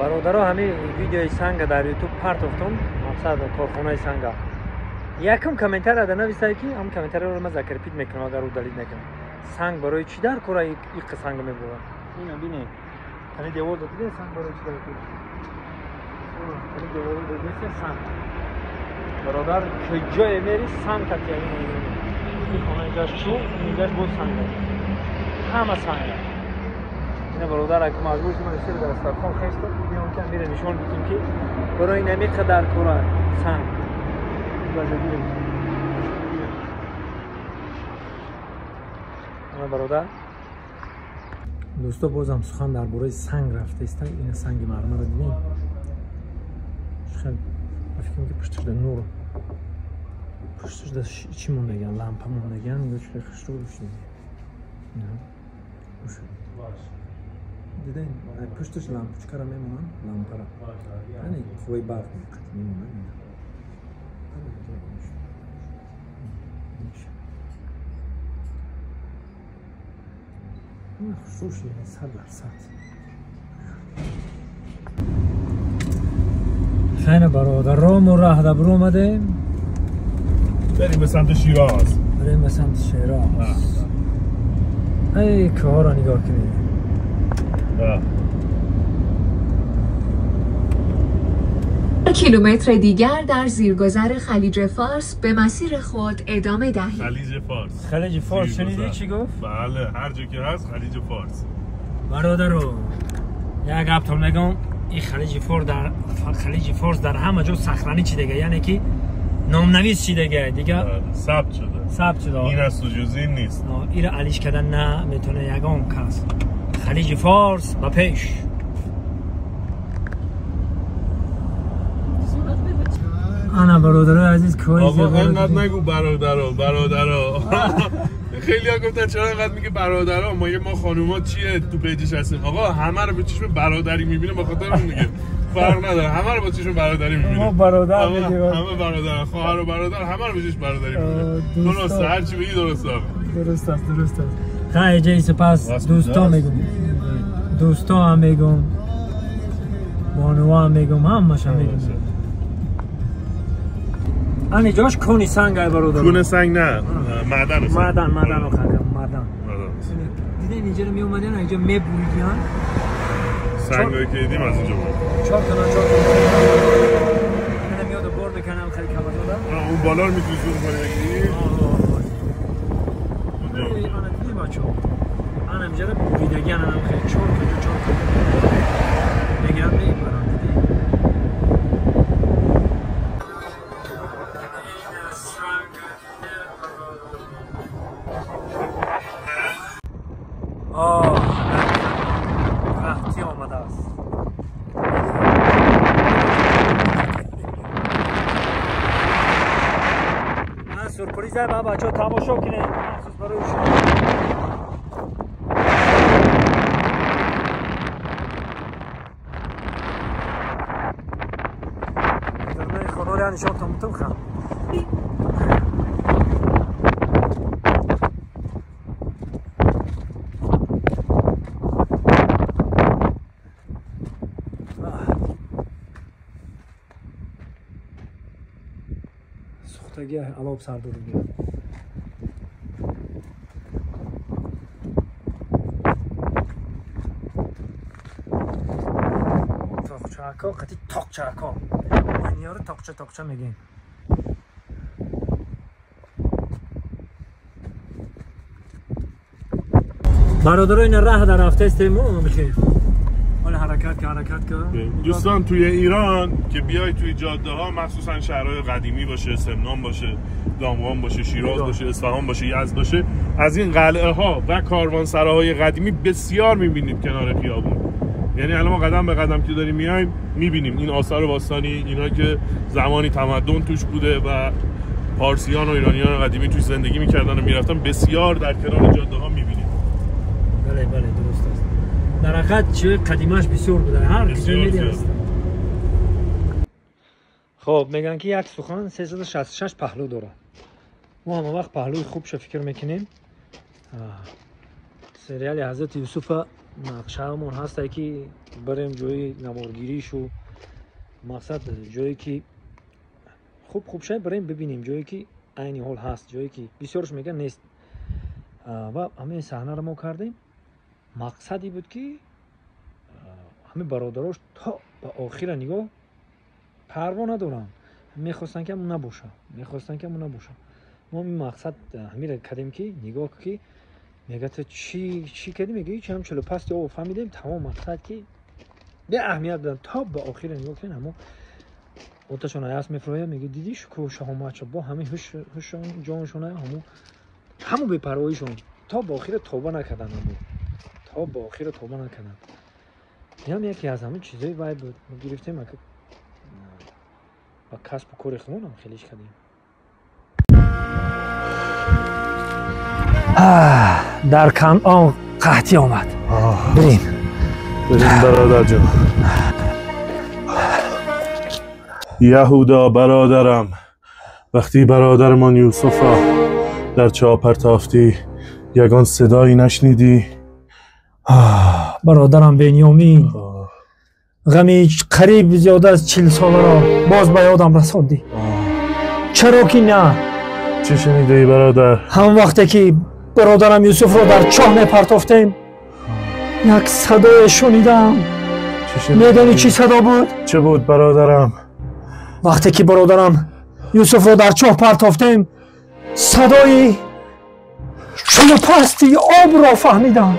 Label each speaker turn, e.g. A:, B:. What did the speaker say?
A: برادرها همین ویدیوی سنگ در یوتیوب پارت افتم مقصد کارخانه سنگ یکم کامنتر ادا نویسید که هم کامنتر رو ما ذکر پید میکنم اگر رو دلیل نکنم سنگ برای چی در کره یک سنگ میبرن اینا ببینید کنه دیوار داده سنگ برای چی در کره کنه دیوار داده سنگ برادر که جای میری سنگ کتی این خانه اینجاش چی اینجاش بود سنگ همه سنگ اینا برادر اگه مجبور شدیم استر در استخوان خیست میام که میره نشون بدیم که برای نمی قدر کره سنگ برادر دوستا بازم سخن در باره سنگ رفته است. این سنگ مرمر رو دیدیم خیلی فکر که پشتش در نور پشتش در چی موندگن لامپا موندگن یا چه خشتو روشنی نه دیدین پشتش لامپ چکارا میمونن لامپا را یعنی خوی برق میمونن خصوصی 100%. خیلی برادر رام راه در برو اومده
B: بریم به سمت شیراز.
A: بریم به سمت شیراز. ای کار را نگاه کنید.
C: کیلومتر دیگر در زیرگذر خلیج فارس به مسیر خود ادامه دهید.
B: خلیج فارس.
A: خلیج فارس شنیدی چی گفت؟
B: بله هر جا که هست خلیج فارس.
A: برادرو یک گپ میگم این خلیج فارس در همه جا صخره‌ای چی دیگه یعنی که نام‌نویس چی دیگه ثبت شده
B: این از سوجوزی نیست
A: این علیش کردن نه میتونه یگام کس خلیج فارس با پیش انا برادر عزیز کوی
B: آقا اینقدر نگو برادرها خیلی ها گفتن چرا اینقدر میگه برادرها ما خانوما چیه تو پیجش هستیم آقا همه رو به چشم برادری میبینه بخاطر اون میگه فرق نداره همه رو با چشم برادری میبینه
A: ما برادر میگیم
B: همه برادر خواهر و برادر همه رو به چشم برادری میبینه درسته هر چی بگی درست است
A: خیلی جای سپاس دوستا هم میگم بانوها هم میگم همش هم میگم آنی جاش کونی سنگ های برادر
B: کون سنگ نه معدن
A: رو خواهدم دیدین اینجا رو می اومدن اینجا می بوریدیان
B: سنگ هایی که دیدیم از اینجا بود
A: 4 تا من میاد بار بکنم خیلی کم دادم
B: اون بالا رو میتونی زوم کنی بگیری
A: اونجا آنه دیدیم بچه آنه اینجا رو بوریدگی آنه خیلی 4 تا بگیرم بگیم برام وقتی آمده است من سورپریزه با بچه ها تماشا کنید مخصوص برای شما درنای خانوری نشان تمتم خواهم سوختگی علاب سر دور بیاد تاقچه‌ها قطعی تاقچه‌ها این یارو تاقچه میگیم برادر این راه در رفته استیمون بخیر حالا حرکت که
B: دوستان توی ایران که بیای توی جاده ها مخصوصا شهرهای قدیمی باشه سمنان باشه دامغان باشه شیراز باشه اصفهان باشه یزد باشه از این قلعه ها و کاروانسراهای قدیمی بسیار میبینید کنار خیابون یعنی الان ما قدم به قدم که داریم میایم میبینیم این آثار باستانی اینا که زمانی تمدن توش بوده و پارسیان و ایرانیان قدیمی توش زندگی میکردن و میرفتن بسیار در کنار جاده ها میبینید
A: بله درست است در حقیقت چه قدیمش بسیار بوده هر کسی می‌دید خب میگن که یک سخن 366 پهلو داره ما هم وقت پهلوی خوبش فکر میکنیم سریال حضرت یوسف نقشه‌مون هست که بریم جای نمارگیریش و مقصد جایی که خوب شاید بریم ببینیم جایی که عین حال هست، جایی که بسیارش میگن نیست و همین صحنه رو ما کردیم. مقصدی بود که همه برادراش تا به آخر نگاه پروا ندارن، میخواستن که همون نباشه. ما این مقصد همین کردیم که نگاه که میگه تو چی کردی؟ میگه هیچ، هم 45 دقیقه فهمیدیم تمام مقصد که به اهمیت دادن تا به آخر نگاه کنیم. اما اوتشون هست میفروه، میگه دیدی شو شهامت با همه هوش جانشون همون بی‌پرواییشون تا به آخر توبه نکردن. این هم یکی از همه چیزای باید بود ما گرفتیم که با کسب و کار خودمون هم خیلیش کردیم. در کنعان قحطی آمد. بریم
B: برادر جان. یهودا برادرم، وقتی برادرمان یوسف را در چاه تافتی یگان صدایی نشنیدی؟
A: برادرم بنیامین، غمی قریب زیاده از 40 ساله را باز به یادم رساندی. چرا که نه؟
B: چه شنیده ای برادر؟
A: هم وقتی که برادرم یوسف را در چاه میپرتافتیم یک صدای شنیدم. میدانی چی صدا بود؟
B: چه بود برادرم؟
A: وقتی که برادرم یوسف را در چاه پرتافتیم صدای شلوپستی آب را فهمیدم.